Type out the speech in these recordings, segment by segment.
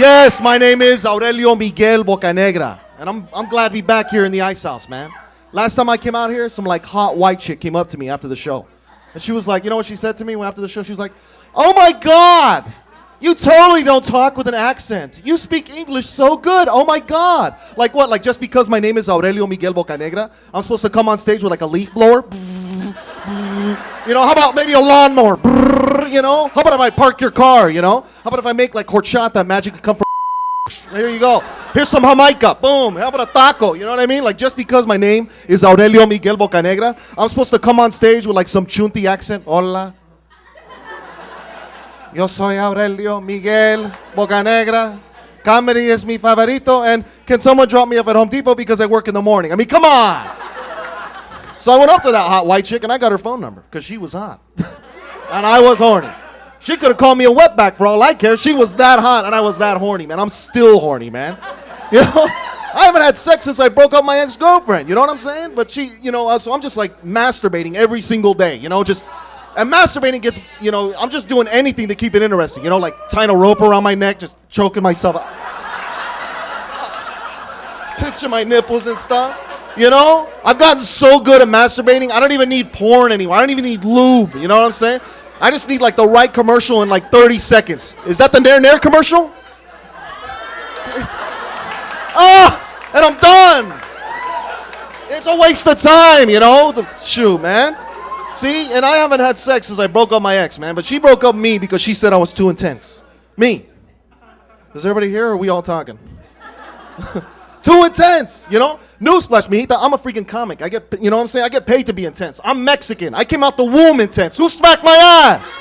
Yes, my name is Aurelio Miguel Bocanegra, and I'm glad to be back here in the Ice House, man. Last time I came out here, some like hot white chick came up to me after the show, and she was like, you know what she said to me after the show? She was like, "Oh my God, you totally don't talk with an accent. You speak English so good. Oh my God." Like what? Like just because my name is Aurelio Miguel Bocanegra, I'm supposed to come on stage with like a leaf blower? You know, how about maybe a lawnmower? You know, how about if I park your car? You know, how about if I make like horchata magically come from? Here you go. Here's some Jamaica. Boom. How about a taco? You know what I mean? Like just because my name is Aurelio Miguel Bocanegra, I'm supposed to come on stage with like some chunti accent. Hola. Yo soy Aurelio Miguel Bocanegra. Comedy is mi favorito. And can someone drop me off at Home Depot because I work in the morning? I mean, come on. So I went up to that hot white chick and I got her phone number because she was hot. And I was horny. She could have called me a wetback for all I care. She was that hot and I was that horny, man. I'm still horny, man. You know, I haven't had sex since I broke up my ex-girlfriend. You know what I'm saying? But she, you know, so I'm just like masturbating every single day, you know, just, and masturbating gets, you know, I'm just doing anything to keep it interesting, you know, like tying a rope around my neck, just choking myself up. Picture my nipples and stuff. You know, I've gotten so good at masturbating, I don't even need porn anymore. I don't even need lube, you know what I'm saying? I just need like the right commercial in like 30 seconds. Is that the Nair Nair commercial? And I'm done. It's a waste of time, you know? Shoot, man. See, and I haven't had sex since I broke up my ex, man. But she broke up me because she said I was too intense. Me. Is everybody here or are we all talking? Too intense, you know? Newsflash, mijita, I'm a freaking comic. I get, you know what I'm saying? I get paid to be intense. I'm Mexican. I came out the womb intense. Who smacked my ass?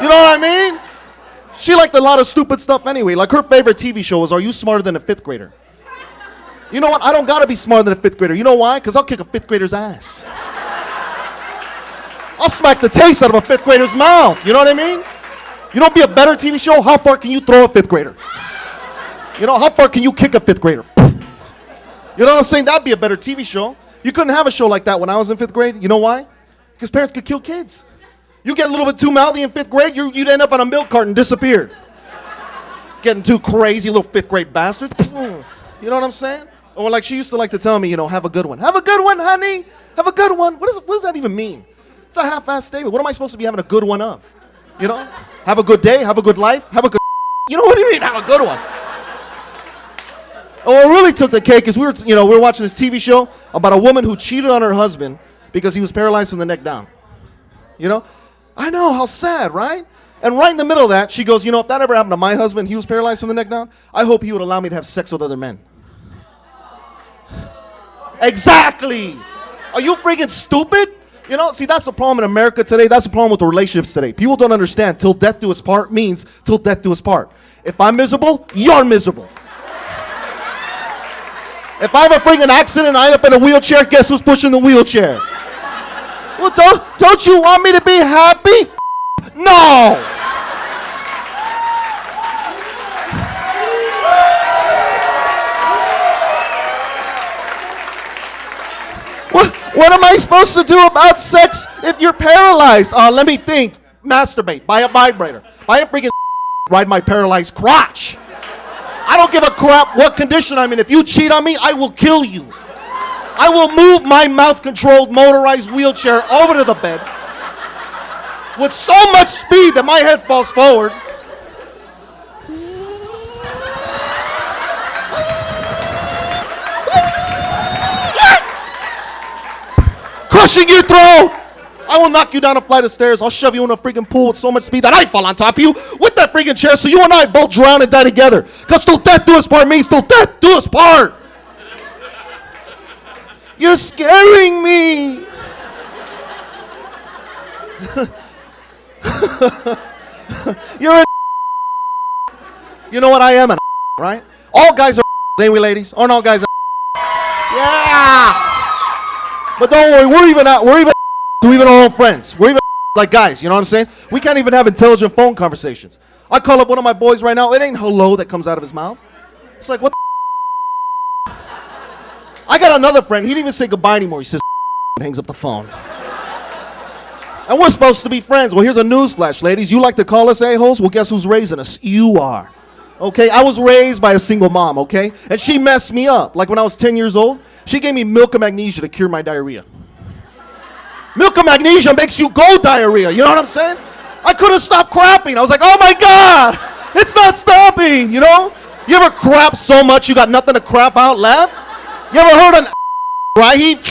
You know what I mean? She liked a lot of stupid stuff anyway. Like her favorite TV show was Are You Smarter Than a Fifth Grader? You know what? I don't gotta be smarter than a fifth grader. You know why? Because I'll kick a fifth grader's ass. I'll smack the taste out of a fifth grader's mouth. You know what I mean? You know what'd be a better TV show? How far can you throw a fifth grader? You know, how far can you kick a fifth grader? You know what I'm saying? That'd be a better TV show. You couldn't have a show like that when I was in fifth grade. You know why? Because parents could kill kids. You get a little bit too mouthy in fifth grade, you'd end up on a milk carton, disappeared. Getting too crazy, little fifth grade bastards. You know what I'm saying? Or like she used to like to tell me, you know, have a good one. Have a good one, honey. Have a good one. What does that even mean? It's a half-assed statement. What am I supposed to be having a good one of? You know? Have a good day, have a good life, have a good... You know what do you mean, have a good one? Oh, what really took the cake is we were watching this TV show about a woman who cheated on her husband because he was paralyzed from the neck down. You know? I know, how sad, right? And right in the middle of that, she goes, you know, if that ever happened to my husband, he was paralyzed from the neck down, I hope he would allow me to have sex with other men. Exactly! Are you freaking stupid? You know, see, that's the problem in America today. That's the problem with the relationships today. People don't understand till death do us part means till death do us part. If I'm miserable, you're miserable. If I have a freaking accident and I end up in a wheelchair, guess who's pushing the wheelchair? Well, don't you want me to be happy? No! What am I supposed to do about sex if you're paralyzed? Let me think. Masturbate. Buy a vibrator. Buy a freaking ride my paralyzed crotch. I don't give a crap what condition I'm in. If you cheat on me, I will kill you. I will move my mouth-controlled motorized wheelchair over to the bed with so much speed that my head falls forward. Crushing your throat. I will knock you down a flight of stairs. I'll shove you in a freaking pool with so much speed that I fall on top of you with that freaking chair so you and I both drown and die together. Because till death do us part means till death do us part. You're scaring me. You're a You know what I am, right? All guys are ain't we, ladies? Aren't all guys Yeah! But don't worry, we're even to even our own friends. We're even like guys, you know what I'm saying? We can't even have intelligent phone conversations. I call up one of my boys right now, it ain't hello that comes out of his mouth. It's like, what the I got another friend, he didn't even say goodbye anymore. He says and hangs up the phone. And we're supposed to be friends. Well, here's a news flash, ladies. You like to call us a-holes? Well, guess who's raising us? You are. Okay, I was raised by a single mom, okay? And she messed me up. Like when I was 10 years old, she gave me milk and magnesia to cure my diarrhea. Milk and magnesia makes you go diarrhea, you know what I'm saying? I couldn't stop crapping. I was like, oh my God, it's not stopping, you know? You ever crap so much you got nothing to crap out left? You ever heard an right heave?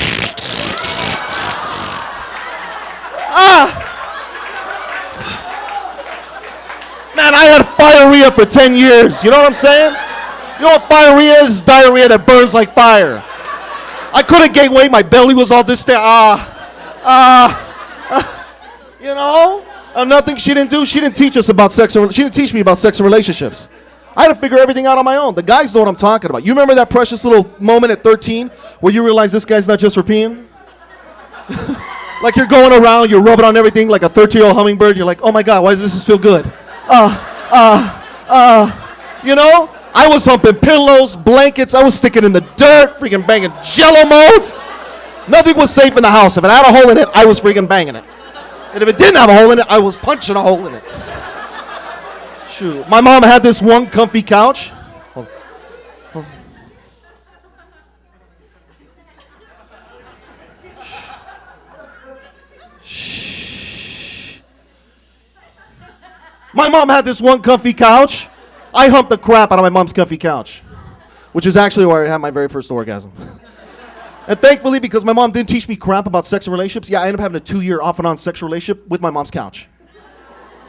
Man, I had diarrhea for 10 years. You know what I'm saying? You know what diarrhea is? Diarrhea that burns like fire. I couldn't gain weight. My belly was all this. You know? Nothing she didn't do. She didn't teach us about sex. She didn't teach me about sex and relationships. I had to figure everything out on my own. The guys know what I'm talking about. You remember that precious little moment at 13 where you realize this guy's not just for peeing? Like you're going around, you're rubbing on everything like a 13-year-old hummingbird. You're like, oh my God, why does this feel good? You know? I was humping pillows, blankets. I was sticking in the dirt, freaking banging Jello molds. Nothing was safe in the house. If it had a hole in it, I was freaking banging it. And if it didn't have a hole in it, I was punching a hole in it. Shoot. My mom had this one comfy couch. Hold on. Shh. My mom had this one comfy couch. I humped the crap out of my mom's comfy couch, which is actually where I had my very first orgasm. And thankfully, because my mom didn't teach me crap about sex and relationships, I ended up having a 2-year off and on sexual relationship with my mom's couch.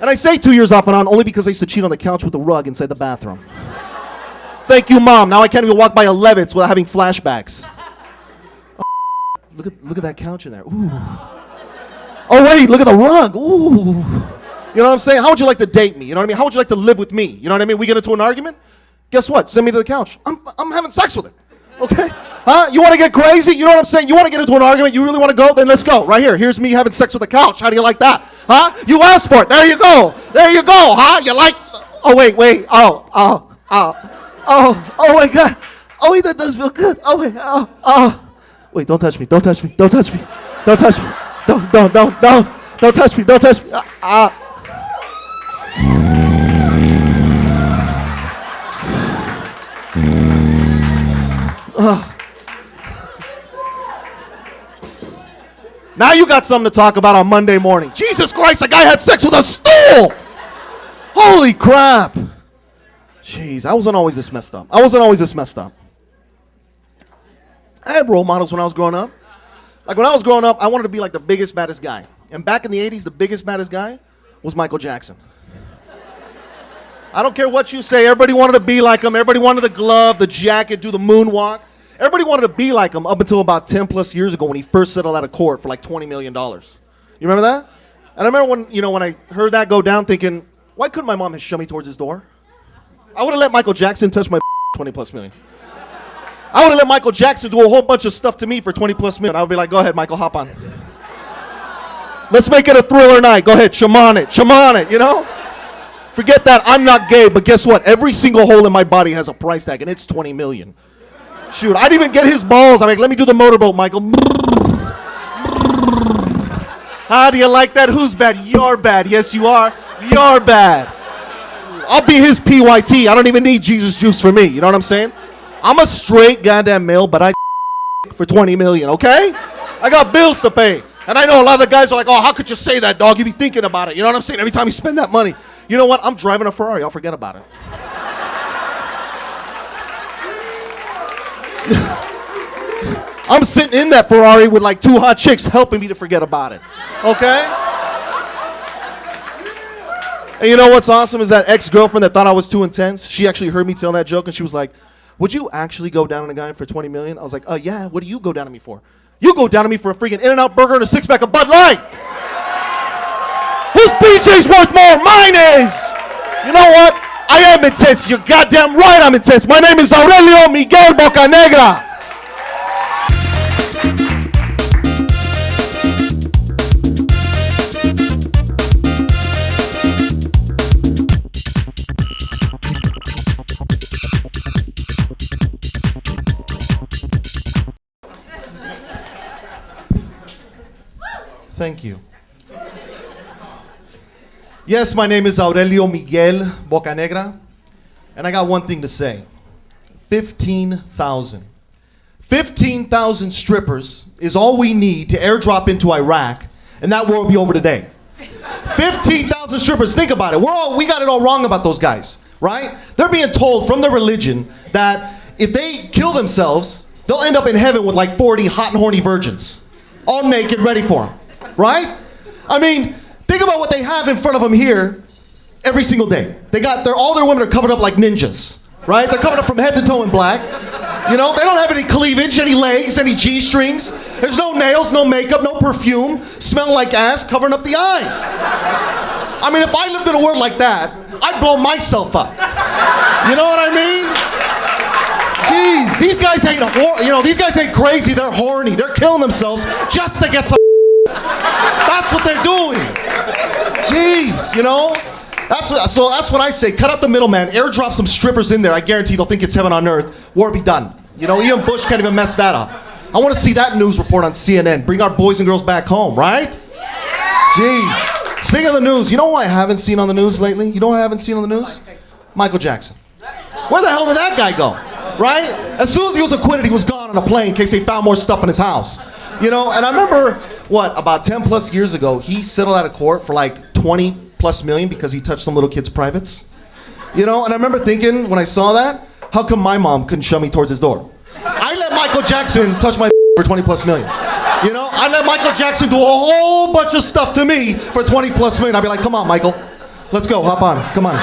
And I say 2 years off and on only because I used to cheat on the couch with a rug inside the bathroom. Thank you, Mom. Now I can't even walk by 11s without having flashbacks. Oh, look at that couch in there. Ooh. Oh wait, look at the rug. Ooh. You know what I'm saying? How would you like to date me? You know what I mean? How would you like to live with me? You know what I mean? We get into an argument? Guess what? Send me to the couch. I'm having sex with it. Okay? Huh? You want to get crazy? You know what I'm saying? You want to get into an argument? You really want to go? Then let's go. Right here. Here's me having sex with the couch. How do you like that? Huh? You asked for it. There you go. There you go. Huh? You like... Oh, wait. Oh my God. Oh, wait, that does feel good. Oh, wait. Wait, don't touch me. Don't touch me. Don't touch me. Don't touch me. Don't touch me. Don't touch me. Now you got something to talk about on Monday morning. Jesus Christ, a guy had sex with a stool! Holy crap. Jeez, I wasn't always this messed up. I had role models when I was growing up. Like when I was growing up, I wanted to be like the biggest, baddest guy. And back in the 80s, the biggest, baddest guy was Michael Jackson. I don't care what you say, everybody wanted to be like him. Everybody wanted the glove, the jacket, do the moonwalk. Everybody wanted to be like him up until about 10 plus years ago when he first settled out of court for like $20 million. You remember that? And I remember when I heard that go down thinking, why couldn't my mom have shoved me towards his door? I would have let Michael Jackson touch my 20 plus million. I would have let Michael Jackson do a whole bunch of stuff to me for 20 plus million. I would be like, go ahead, Michael, hop on. Let's make it a thriller night. Go ahead, shaman it, you know? Forget that, I'm not gay, but guess what? Every single hole in my body has a price tag, and it's 20 million. Shoot, I'd even get his balls. I'm like, let me do the motorboat, Michael. How do you like that? Who's bad? You're bad. Yes, you are. You're bad. I'll be his PYT. I don't even need Jesus juice for me. You know what I'm saying? I'm a straight goddamn male, but I for 20 million, okay? I got bills to pay. And I know a lot of the guys are like, oh, how could you say that, dog? You be thinking about it. You know what I'm saying? Every time you spend that money. You know what? I'm driving a Ferrari. I'll forget about it. I'm sitting in that Ferrari with like 2 hot chicks helping me to forget about it. Okay? And you know what's awesome is that ex-girlfriend that thought I was too intense, she actually heard me tell that joke and she was like, would you actually go down on a guy for 20 million? I was like, yeah, what do you go down on me for? You go down on me for a freaking In-N-Out burger and a 6-pack of Bud Light. Whose PJ's worth more? Mine is. You know what? I am intense. You're goddamn right I'm intense. My name is Aurelio Miguel Bocanegra. Thank you. Yes, my name is Aurelio Miguel Bocanegra. And I got one thing to say. 15,000. 15,000 strippers is all we need to airdrop into Iraq, and that war will be over today. 15,000 strippers, think about it. We got it all wrong about those guys, right? They're being told from their religion that if they kill themselves, they'll end up in heaven with like 40 hot and horny virgins, all naked, ready for them, right? I mean, think about what they have in front of them here every single day. All their women are covered up like ninjas, right? They're covered up from head to toe in black. You know, they don't have any cleavage, any legs, any G-strings. There's no nails, no makeup, no perfume, smell like ass, covering up the eyes. I mean, if I lived in a world like that, I'd blow myself up. You know what I mean? Jeez, these guys ain't crazy, they're horny. They're killing themselves just to get some That's what they're doing. Jeez, you know? That's what I say. Cut out the middleman. Airdrop some strippers in there. I guarantee they'll think it's heaven on earth. War be done. You know, even Bush can't even mess that up. I want to see that news report on CNN. Bring our boys and girls back home, right? Jeez. Speaking of the news, you know what I haven't seen on the news lately? You know what I haven't seen on the news? Michael Jackson. Where the hell did that guy go? Right? As soon as he was acquitted, he was gone on a plane in case they found more stuff in his house. You know, and I remember, about 10 plus years ago, he settled out of court for like 20 plus million because he touched some little kid's privates. You know, and I remember thinking when I saw that, how come my mom couldn't shove me towards his door? I let Michael Jackson touch my for 20 plus million. You know, I let Michael Jackson do a whole bunch of stuff to me for 20 plus million. I'd be like, come on, Michael. Let's go, hop on, come on.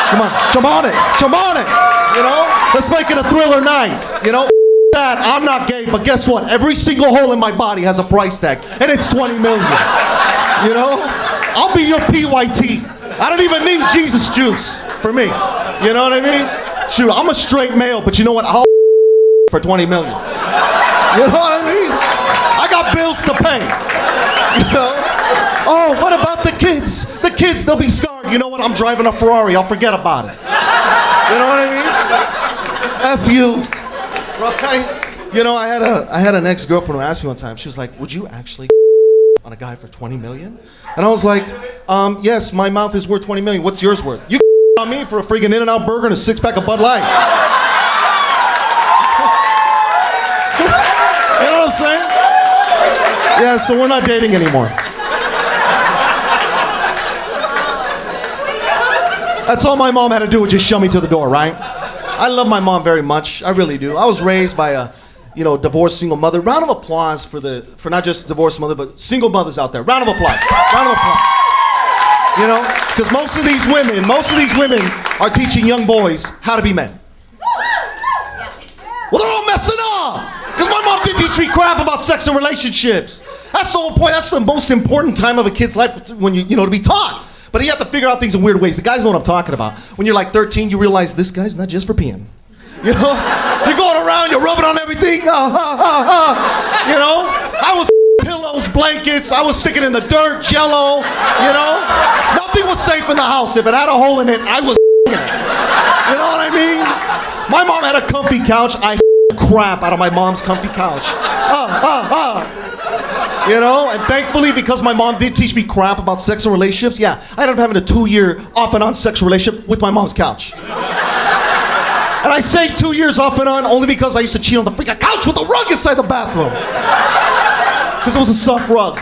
Come on, jump on it. You know, let's make it a thriller night. You know, that, I'm not gay, but guess what? Every single hole in my body has a price tag, and it's 20 million. You know? I'll be your PYT. I don't even need Jesus juice for me. You know what I mean? Shoot, I'm a straight male, but you know what? I'll for 20 million. You know what I mean? I got bills to pay. You know? Oh, what about the kids? The kids, they'll be scarred. You know what? I'm driving a Ferrari. I'll forget about it. You know what I mean? F you. Right? You know, I had an ex-girlfriend who asked me one time. She was like, "Would you actually on a guy for 20 million?" And I was like, "Yes, my mouth is worth 20 million. What's yours worth?" "You on me for a friggin' In-N-Out burger and a 6-pack of Bud Light." You know what I'm saying? Yeah, so we're not dating anymore. That's all my mom had to do was just shove me to the door, right? I love my mom very much. I really do. I was raised by a, divorced single mother. Round of applause for not just divorced mother, but single mothers out there. Round of applause. Round of applause. You know, because most of these women are teaching young boys how to be men. Well, they're all messing up. Because my mom didn't teach me crap about sex and relationships. That's the whole point. That's the most important time of a kid's life when to be taught. But you have to figure out things in weird ways. The guys know what I'm talking about. When you're like 13, you realize this guy's not just for peeing. You know? You're going around, you're rubbing on everything. You know? I was pillows, blankets, I was sticking in the dirt, Jello. You know? Nothing was safe in the house. If it had a hole in it, I was in it. You know what I mean? My mom had a comfy couch. I crap out of my mom's comfy couch. You know, and thankfully, because my mom did teach me crap about sex and relationships, I ended up having a 2-year off and on sexual relationship with my mom's couch. And I say 2 years off and on only because I used to cheat on the freaking couch with the rug inside the bathroom. Because it was a soft rug.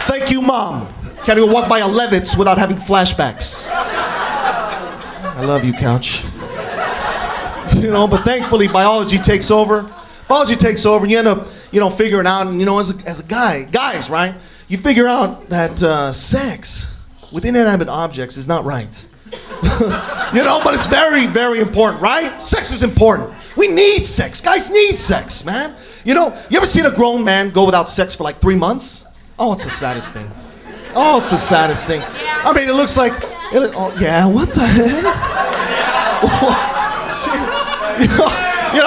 Thank you, Mom. Can't even walk by a Levitz without having flashbacks. I love you, couch. You know, but thankfully, biology takes over. Biology takes over, and you end up, figuring out, and as a guy, guys, right? You figure out that sex with inanimate objects is not right. But it's very, very important, right? Sex is important. We need sex. Guys need sex, man. You ever seen a grown man go without sex for like 3 months? Oh, it's the saddest thing. Oh, it's the saddest thing. I mean, it looks like, what the heck?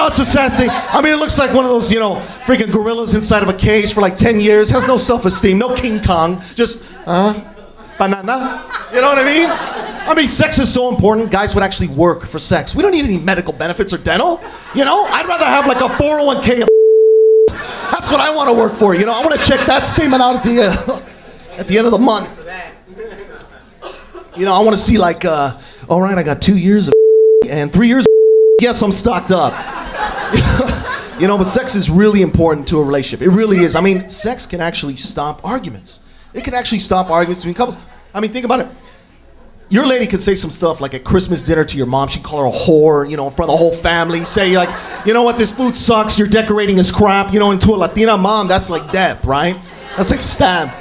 It's the saddest thing. I mean, it looks like one of those, freaking gorillas inside of a cage for like 10 years, has no self-esteem, no King Kong, just, banana. You know what I mean? I mean, sex is so important, guys would actually work for sex. We don't need any medical benefits or dental, I'd rather have like a 401k. That's what I want to work for, I want to check that statement out at the end of the month. I want to see like, all right, I got 2 years of And 3 years, yes, I'm stocked up. You know, but sex is really important to a relationship. It really is. I mean, sex can actually stop arguments. It can actually stop arguments between couples. I mean, think about it. Your lady could say some stuff like at Christmas dinner to your mom. She'd call her a whore, you know, in front of the whole family. Say like, you know what, this food sucks. Your decorating is crap. You know, and to a Latina mom, that's like death, right? That's like stab.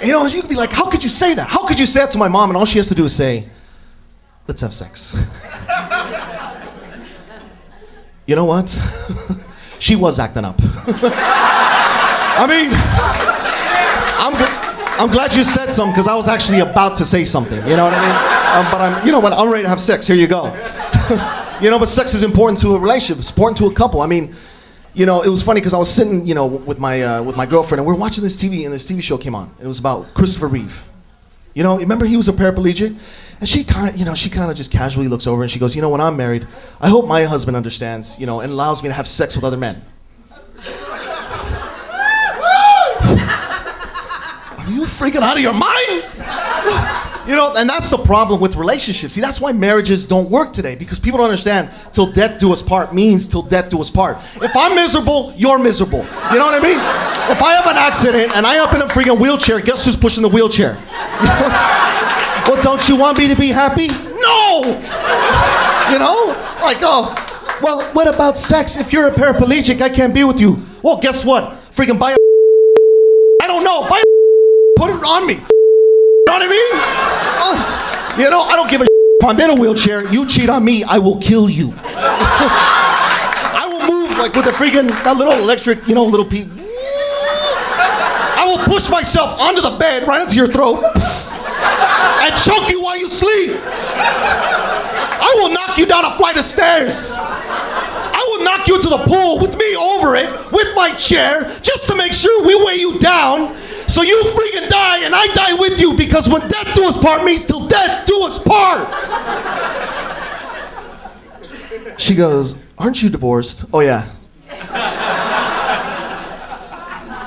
You know, you could be like, how could you say that? How could you say that to my mom? And all she has to do is say, let's have sex. You know what? She was acting up. I mean, I'm glad you said something because I was actually about to say something. You know what I mean? But you know what? I'm ready to have sex. Here you go. You know, but sex is important to a relationship. It's important to a couple. I mean, you know, it was funny because I was sitting, you know, with my girlfriend and we were watching this TV and this TV show came on. It was about Christopher Reeve. You know, remember he was a paraplegic? And she kind of just casually looks over and she goes, you know, when I'm married, I hope my husband understands, you know, and allows me to have sex with other men. Are you freaking out of your mind? You know, and that's the problem with relationships. See, that's why marriages don't work today, because people don't understand till death do us part means till death do us part. If I'm miserable, you're miserable. You know what I mean? If I have an accident and I up in a freaking wheelchair, guess who's pushing the wheelchair? Well, don't you want me to be happy? No! You know? Like, oh, well, what about sex? If you're a paraplegic, I can't be with you. Well, guess what? Freaking buy a I don't know, buy a put it on me. You know what I mean? You know, I don't give a if I'm in a wheelchair, you cheat on me, I will kill you. I will move like with the freaking, that little electric, you know, little piece. I will push myself onto the bed right into your throat and choke you while you sleep. I will knock you down a flight of stairs. I will knock you into the pool with me over it, with my chair, just to make sure we weigh you down, so you freaking die and I die with you, because when death do us part means till death do us part. She goes, aren't you divorced? Oh yeah.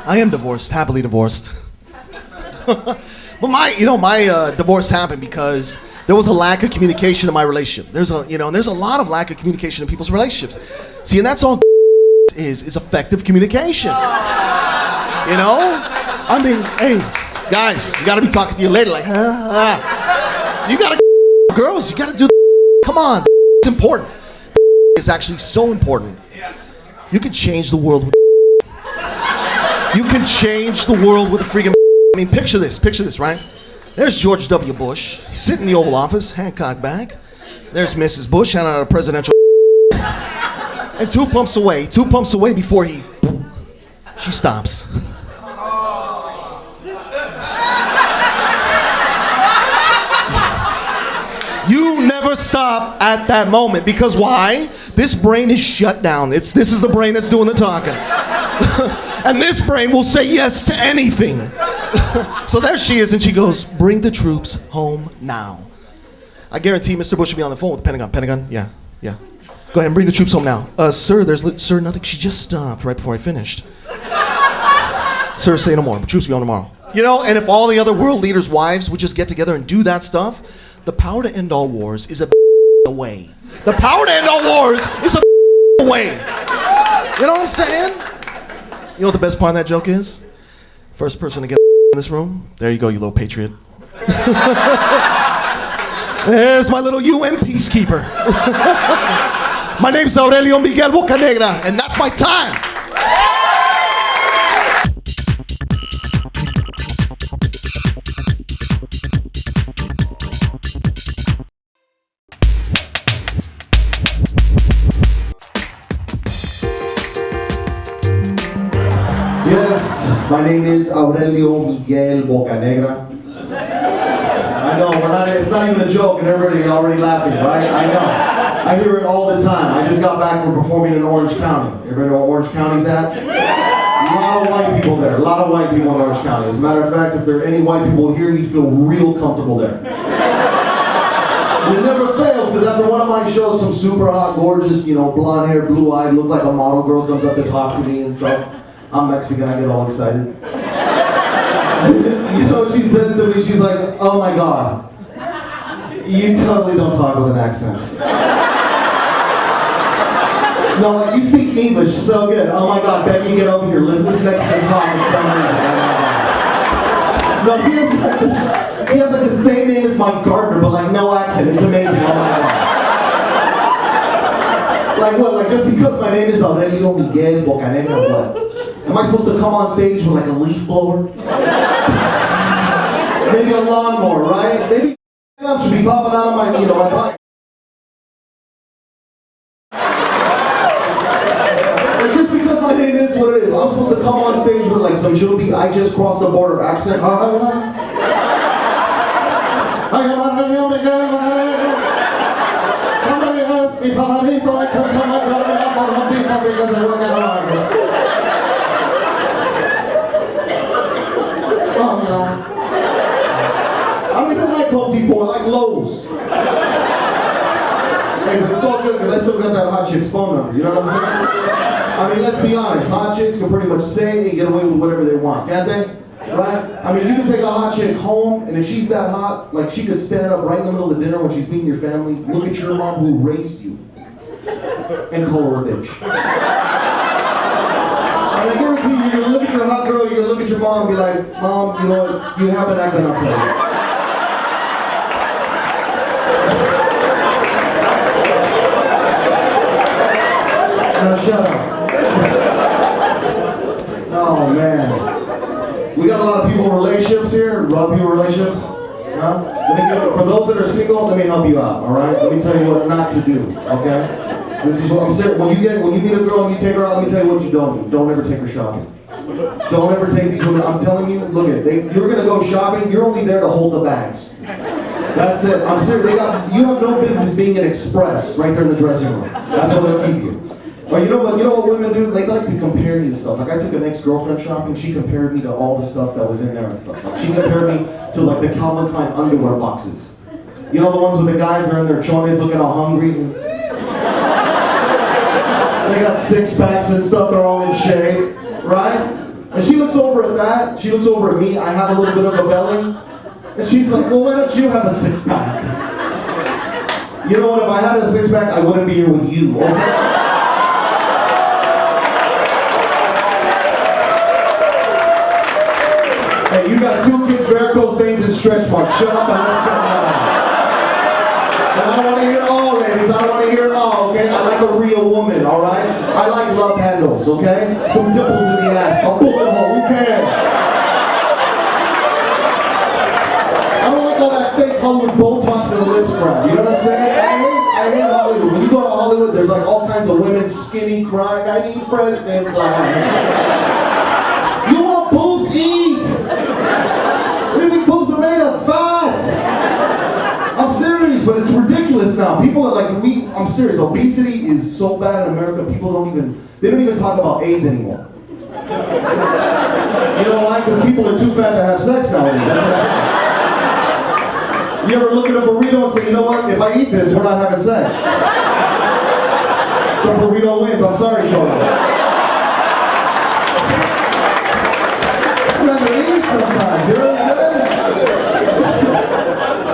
I am divorced, happily divorced. But my divorce happened because there was a lack of communication in my relationship. There's a lot of lack of communication in people's relationships. See, and that's all is effective communication. You know? I mean, hey, guys, you gotta be talking to your lady like, you gotta girls, you gotta do come on, it's important. It's actually so important. You can change the world with you can change the world with a freaking I mean, picture this, right? There's George W. Bush. He's sitting in the Oval Office, hand cocked back. There's Mrs. Bush handing out a presidential and two pumps away before she stops. You never stop at that moment, because why? This brain is shut down. This is the brain that's doing the talking. And this brain will say yes to anything. So there she is, and she goes, bring the troops home now. I guarantee Mr. Bush will be on the phone with the Pentagon. Pentagon, yeah. Go ahead and bring the troops home now. Sir, sir, nothing. She just stopped right before I finished. Sir, say no more. The troops will be on tomorrow. You know, and if all the other world leaders' wives would just get together and do that stuff, the power to end all wars is a away. The power to end all wars is a away. You know what I'm saying? You know what the best part of that joke is? First person to get in this room, there you go, you little patriot. There's my little UN peacekeeper. My name's Aurelio Miguel Bocanegra, and that's my time. Yes, my name is Aurelio Miguel Bocanegra. I know, it's not even a joke and everybody already laughing, right? I know. I hear it all the time. I just got back from performing in Orange County. Everybody know where Orange County's at? A lot of white people there. A lot of white people in Orange County. As a matter of fact, if there are any white people here, you'd feel real comfortable there. It never fails, because after one of my shows, some super hot, gorgeous, blonde hair, blue eyed, look like a model girl comes up to talk to me and stuff. I'm Mexican, I get all excited. You know what she says to me? She's like, oh my God, you totally don't talk with an accent. No, like, you speak English so good. Oh my God, Becky, get over here. Liz, this next to talk in some reason. Oh my God. No, he has like the same name as my gardener, but like no accent. It's amazing. Oh my God. Like what? Like just because my name is Aurelio Miguel Bocanegra, what? Am I supposed to come on stage with like a leaf blower? Maybe a lawnmower, right? Maybe should be popping out of my, my pocket. Like just because my name is what it is, I'm supposed to come on stage with like some jokey I just crossed the border accent. I am Aurelio Miguel. Somebody asked me favorito, I can't tell my brother about home people because I work at a market. Oh yeah. I don't even like Home Depot, I like Lowe's. Hey, but it's all good because I still got that hot chick's phone number, you know what I'm saying? I mean, let's be honest, hot chicks can pretty much say and get away with whatever they want, can't they? Right? I mean, you can take a hot chick home, and if she's that hot, like she could stand up right in the middle of the dinner when she's meeting your family, look at your mom who raised you, and call her a bitch. And I guarantee you, you're gonna look at your hot girl, you're gonna look at your mom and be like, Mom, you know what, you haven't acted up right. Now shut up. Oh man. We got a lot of people in relationships here. A lot of people in relationships. For those that are single, let me help you out. All right. Let me tell you what not to do. Okay. So this is what I'm saying. When you meet a girl and you take her out, let me tell you what you don't do. Don't ever take her shopping. Don't ever take these women. I'm telling you. Look at you're gonna go shopping. You're only there to hold the bags. That's it. I'm serious. You have no business being an express right there in the dressing room. That's where they'll keep you. But you know what women do? They like to compare you to stuff. Like I took an ex-girlfriend shopping, she compared me to all the stuff that was in there and stuff. Like she compared me to like the Calvin Klein underwear boxes. You know the ones with the guys that are in their chones looking all hungry? They got six packs and stuff, they're all in shape, right? And she looks over at that, she looks over at me, I have a little bit of a belly, and she's like, well, why don't you have a six-pack? You know what, if I had a six-pack, I wouldn't be here with you, okay? Hey, you got 2 kids, varicose veins, and stretch marks. Shut up and let's get on. And I don't want to hear it all, ladies. I don't want to hear it all, okay? I like a real woman, all right? I like love handles, okay? Some dimples in the ass, a bullet hole, who cares? I don't like all that fake Hollywood Botox and the lips crap, you know what I'm saying? I hate Hollywood. When you go to Hollywood, there's like all kinds of women skinny, crying, I need breast implants. You want boobs? Eat! What do you think boobs are made of? Fat! I'm serious, but it's ridiculous now. People are like, I'm serious, obesity is so bad in America, they don't even talk about AIDS anymore. You know why? Because people are too fat to have sex nowadays. You ever look at a burrito and say, you know what, if I eat this, we're not having sex. The burrito wins, I'm sorry, Jordan. I'd rather eat sometimes, you know what I'm saying?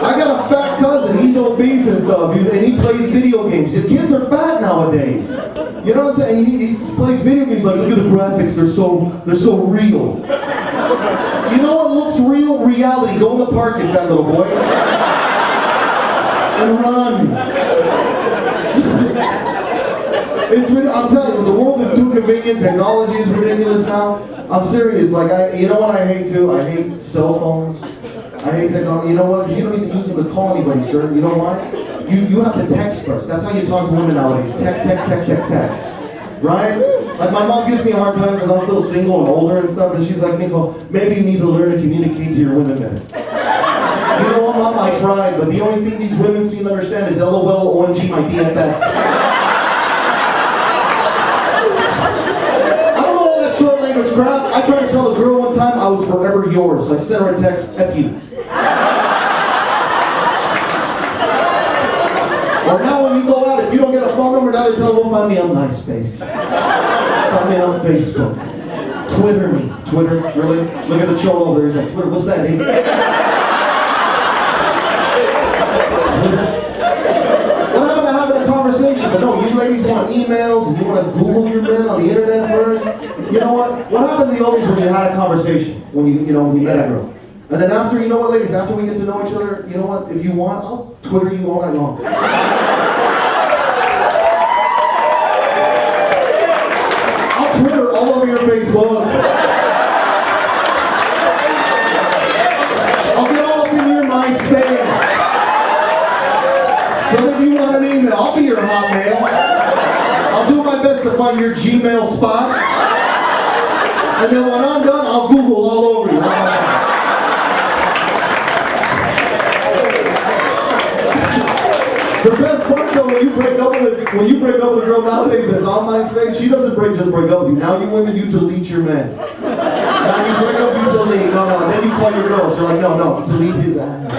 I got a fat cousin, he's obese and stuff, and he plays video games. The kids are fat nowadays. You know what I'm saying? He plays video games like, look at the graphics, they're so real. You know what looks real? Reality. Go in the park, you fat little boy. And run. I'm telling you, the world is too convenient, technology is ridiculous now. I'm serious, like you know what I hate too? I hate cell phones. I hate technology. You know what? You don't even use them to call anybody, sir. You know why? You have to text first. That's how you talk to women nowadays. Text. Right? Like my mom gives me a hard time because I'm still single and older and stuff, and she's like, Nico, maybe you need to learn to communicate to your women better. You know what, Mom? I tried, but the only thing these women seem to understand is LOL, OMG, my BFF. Crap. I tried to tell a girl one time I was forever yours, so I sent her a text, F you. Or now when you go out, if you don't get a phone number, now they're telling, well, find me on MySpace. Find me on Facebook. Twitter me. Twitter? Really? Look at the troll over there. He's like, Twitter, what's that? Eh? What happened to having a conversation? But no, you ladies want emails and you want to Google your man on the internet first. You know what? What happened to you always when you had a conversation, when when you met a girl? And then after, you know what, ladies, after we get to know each other, you know what, if you want, I'll Twitter you all night long. I'll Twitter all over your Facebook. I'll get all up in your MySpace. So if you want an email, I'll be your hotmail. I'll do my best to find your Gmail spot. And then when I'm done, I'll Google all over you. The best part though, when you break up with a girl nowadays that's on MySpace, she doesn't just break up with you. Now you women, you delete your man. Now you break up, you delete. No. And then you call your girls. You're like, no, delete his ass.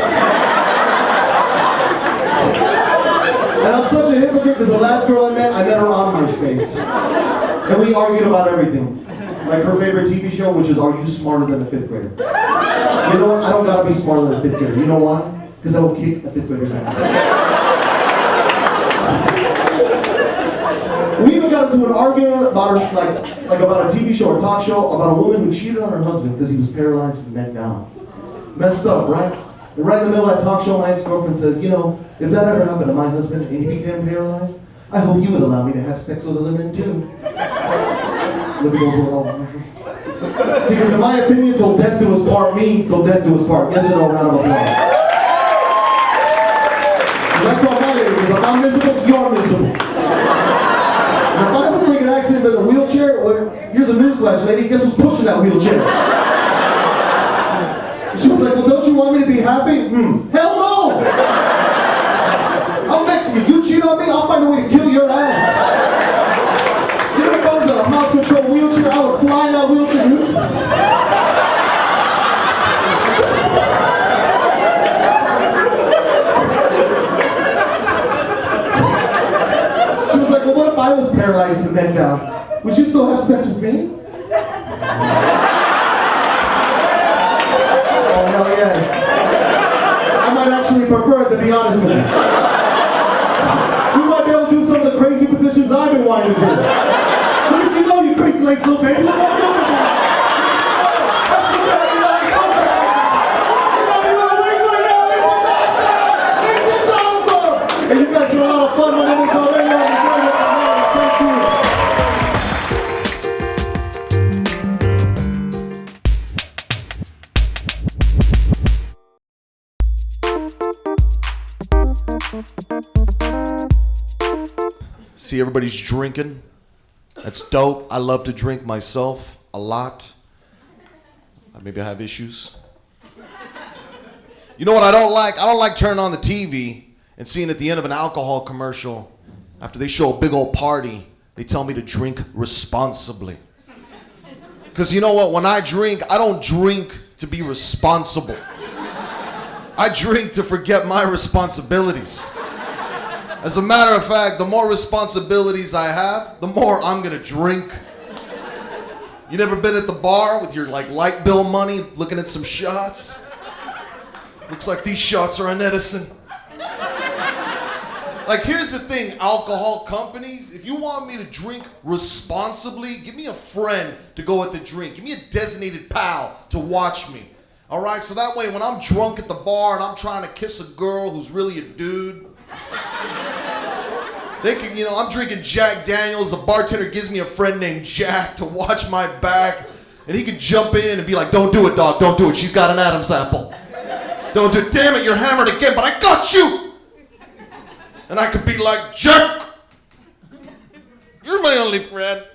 And I'm such a hypocrite because the last girl I met her on MySpace. And we argued about everything. Like her favorite TV show, which is Are You Smarter Than a Fifth Grader? You know what? I don't gotta be smarter than a fifth grader. You know why? Because I will kick a fifth grader's ass. We even got into an argument about her, like about a TV show or talk show about a woman who cheated on her husband because he was paralyzed and bent down. Messed up, right? And right in the middle of that talk show, my ex-girlfriend says, if that ever happened to my husband and he became paralyzed, I hope you would allow me to have sex with other men too. Look at those women. See, because in my opinion, till death do us part means till death do us part. Yes or no, round of applause. That's all my is. If I'm miserable, you're miserable. And if I have a freaking accident in a wheelchair, well, here's a newsflash, lady. Guess who's pushing that wheelchair? She was like, well, don't you want me to be happy? Hell no! I'm Mexican. You cheat on me, I'll find a way to kill your ass. If I was a mouth control wheelchair, I would fly in that wheelchair. She was like, well, what if I was paralyzed and bent down? Would you still have sex with me? Oh, hell yes. I might actually prefer it, to be honest with you. We might be able to do some of the crazy positions I've been wanting to do. Look at you go, you crazy legs little baby. Look what I'm doing. That's the best you like. You know me with a wing right now. This is awesome. And you guys do a lot of fun when it was already on the radio. Thank you. See, everybody's drinking. That's dope. I love to drink myself a lot. Maybe I have issues. You know what I don't like? I don't like turning on the TV and seeing at the end of an alcohol commercial, after they show a big old party, they tell me to drink responsibly. Because you know what? When I drink, I don't drink to be responsible. I drink to forget my responsibilities. As a matter of fact, the more responsibilities I have, the more I'm gonna drink. You never been at the bar with your light bill money, looking at some shots? Looks like these shots are an Edison. Here's the thing, alcohol companies, if you want me to drink responsibly, give me a friend to go with the drink. Give me a designated pal to watch me. All right, so that way when I'm drunk at the bar and I'm trying to kiss a girl who's really a dude, they can, I'm drinking Jack Daniels. The bartender gives me a friend named Jack to watch my back, and he can jump in and be like, don't do it, dog, don't do it. She's got an Adam's apple. Don't do it. Damn it, you're hammered again, but I got you. And I could be like, Jack, you're my only friend.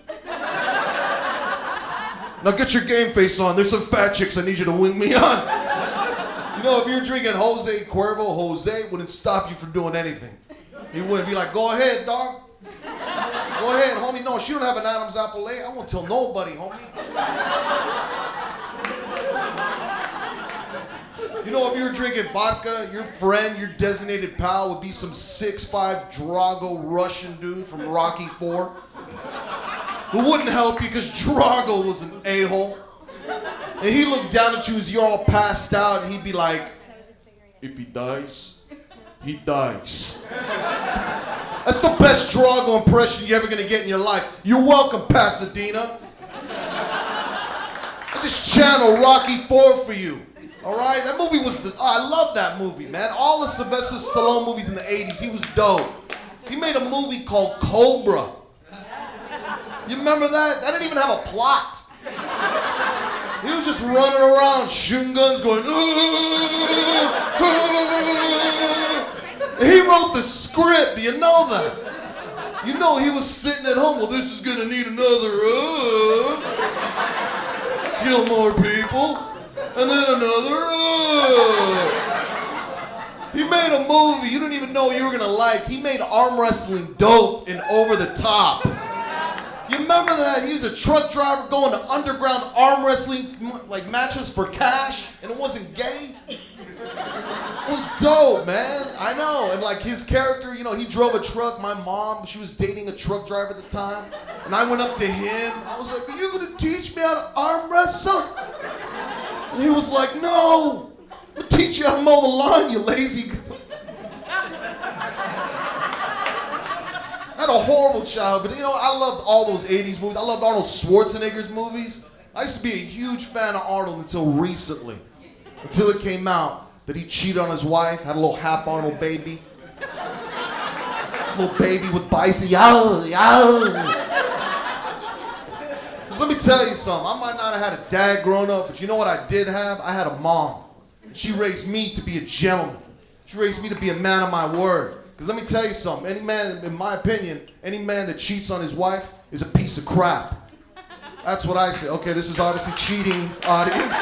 Now get your game face on. There's some fat chicks I need you to wing me on. If you're drinking Jose Cuervo, Jose wouldn't stop you from doing anything. He wouldn't be like, go ahead, dog. Go ahead, homie. No, she don't have an Adam's apple, I won't tell nobody, homie. If you're drinking vodka, your friend, your designated pal would be some 6'5" Drago Russian dude from Rocky IV who wouldn't help you because Drago was an a-hole. And he looked down at you as you're all passed out, and he'd be like, if he dies, he dies. That's the best Drago impression you're ever gonna get in your life. You're welcome, Pasadena. I just channel Rocky IV for you. All right? That movie was I love that movie, man. All the Sylvester Stallone movies in the 80s, he was dope. He made a movie called Cobra. You remember that? That didn't even have a plot. He was just running around, shooting guns, going. He wrote the script. Do you know that? You know he was sitting at home. Well, this is gonna need another. Kill more people, and then another. He made a movie you didn't even know you were gonna like. He made arm wrestling dope and over the top. You remember that? He was a truck driver going to underground arm wrestling like matches for cash, and it wasn't gay. It was dope, man. I know. And like his character, you know, he drove a truck. My mom, she was dating a truck driver at the time, and I went up to him. I was like, "Are you gonna teach me how to arm wrestle?" And he was like, "No, I'll teach you how to mow the lawn, you lazy." I had a horrible childhood, but you know, I loved all those 80s movies. I loved Arnold Schwarzenegger's movies. I used to be a huge fan of Arnold until recently. Until it came out that he cheated on his wife, had a little half Arnold baby. Little baby with biceps. Yow, yow. Just let me tell you something. I might not have had a dad growing up, but you know what I did have? I had a mom. She raised me to be a gentleman. She raised me to be a man of my word. Because let me tell you something, any man, in my opinion, any man that cheats on his wife is a piece of crap. That's what I say. Okay, this is obviously cheating, audience.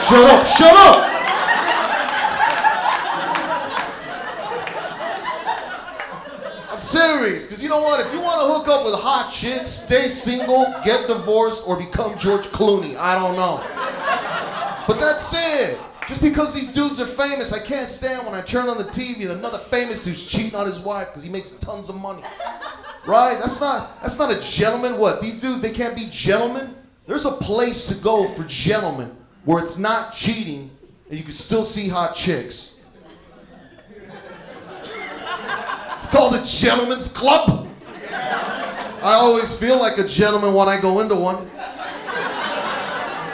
Shut up, shut up! I'm serious, because you know what? If you want to hook up with hot chicks, stay single, get divorced, or become George Clooney. I don't know. But that's it. Just because these dudes are famous, I can't stand when I turn on the TV and another famous dude's cheating on his wife because he makes tons of money. Right? That's not a gentleman. What? These dudes, they can't be gentlemen? There's a place to go for gentlemen where it's not cheating and you can still see hot chicks. It's called a gentleman's club. I always feel like a gentleman when I go into one.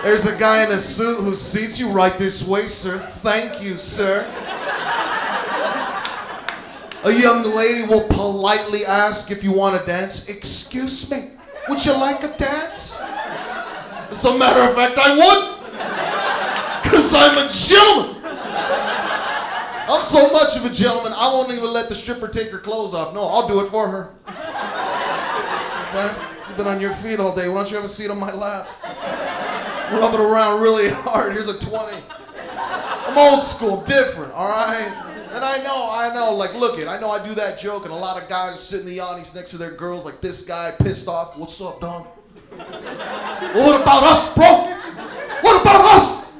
There's a guy in a suit who seats you right this way, sir. Thank you, sir. A young lady will politely ask if you want to dance. Excuse me, would you like a dance? As a matter of fact, I would. Because I'm a gentleman. I'm so much of a gentleman, I won't even let the stripper take her clothes off. No, I'll do it for her. Okay? You've been on your feet all day. Why don't you have a seat on my lap? Rub it around really hard. Here's a 20. I'm old school, different, all right? And I know, like, look it, I know I do that joke, and a lot of guys sit in the audience next to their girls, like this guy, pissed off. What's up, dog? Well, what about us, bro? What about us?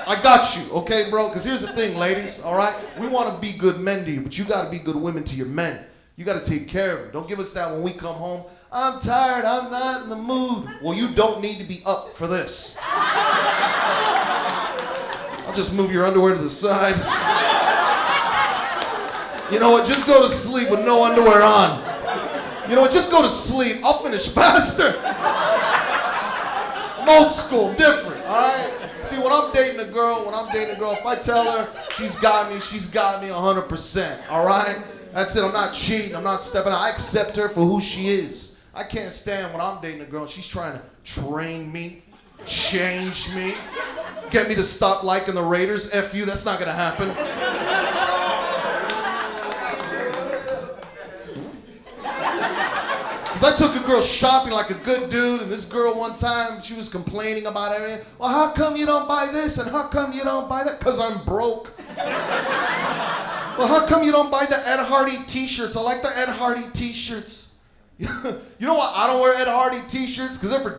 I got you, okay, bro? Because here's the thing, ladies, all right? We want to be good men to you, but you got to be good women to your men. You got to take care of them. Don't give us that when we come home. I'm tired, I'm not in the mood. Well, you don't need to be up for this. I'll just move your underwear to the side. You know what, just go to sleep with no underwear on. You know what, just go to sleep. I'll finish faster. I'm old school, different, all right? See, when I'm dating a girl, if I tell her she's got me 100%, all right? That's it, I'm not cheating, I'm not stepping out. I accept her for who she is. I can't stand when I'm dating a girl and she's trying to train me, change me, get me to stop liking the Raiders. F you, that's not gonna happen. Because I took a girl shopping like a good dude, and this girl one time, she was complaining about everything. Well, how come you don't buy this, and how come you don't buy that? Because I'm broke. Well, how come you don't buy the Ed Hardy t-shirts? I like the Ed Hardy t-shirts. You know why I don't wear Ed Hardy t-shirts? Because they're for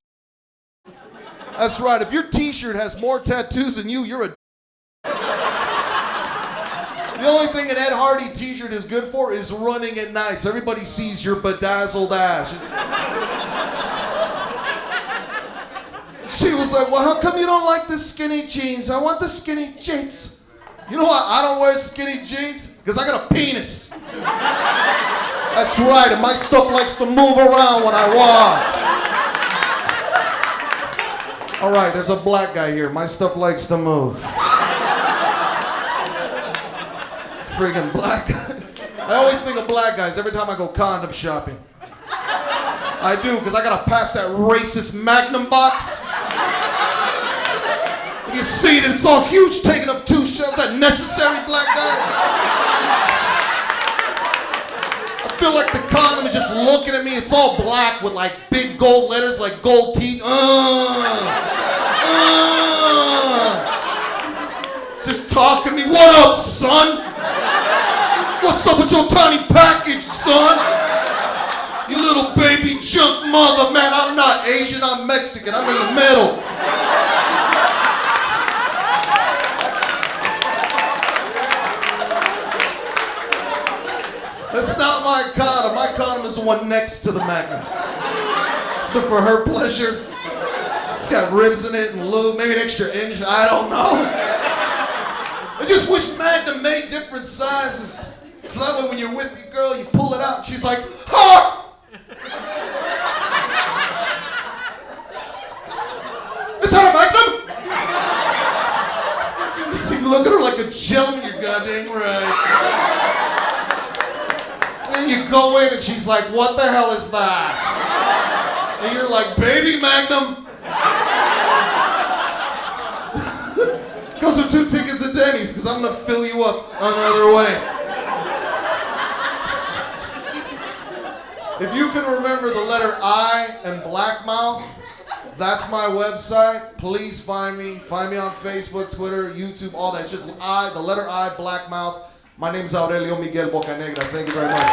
That's right, if your t-shirt has more tattoos than you, you're a The only thing an Ed Hardy t-shirt is good for is running at night, so everybody sees your bedazzled ass. She was like, well, how come you don't like the skinny jeans? I want the skinny jeans. You know why I don't wear skinny jeans? Because I got a penis. That's right, and my stuff likes to move around when I walk. All right, there's a black guy here. My stuff likes to move. Friggin' black guys. I always think of black guys every time I go condom shopping. I do, because I gotta pass that racist Magnum box. You see that it's all huge, taking up 2 shelves, that necessary black guy. I feel like the condom is just looking at me. It's all black with like big gold letters, like gold teeth. Just talking to me. What up, son? What's up with your tiny package, son? You little baby junk mother, man. I'm not Asian, I'm Mexican. I'm in the middle. That's not my condom. My condom is the one next to the Magnum. It's for her pleasure. It's got ribs in it and lube, maybe an extra inch, I don't know. I just wish Magnum made different sizes. So that way when you're with your girl, you pull it out, and she's like, ha! Is that a Magnum? You look at her like a gentleman, you're goddamn right. And you go in and she's like, what the hell is that? And you're like, baby Magnum. Those are 2 tickets at Denny's, because I'm going to fill you up another way. If you can remember the letter I and blackmouth, that's my website. Please find me. Find me on Facebook, Twitter, YouTube, all that. It's just I, the letter I, blackmouth. My name's Aurelio Miguel Bocanegra. Thank you very much.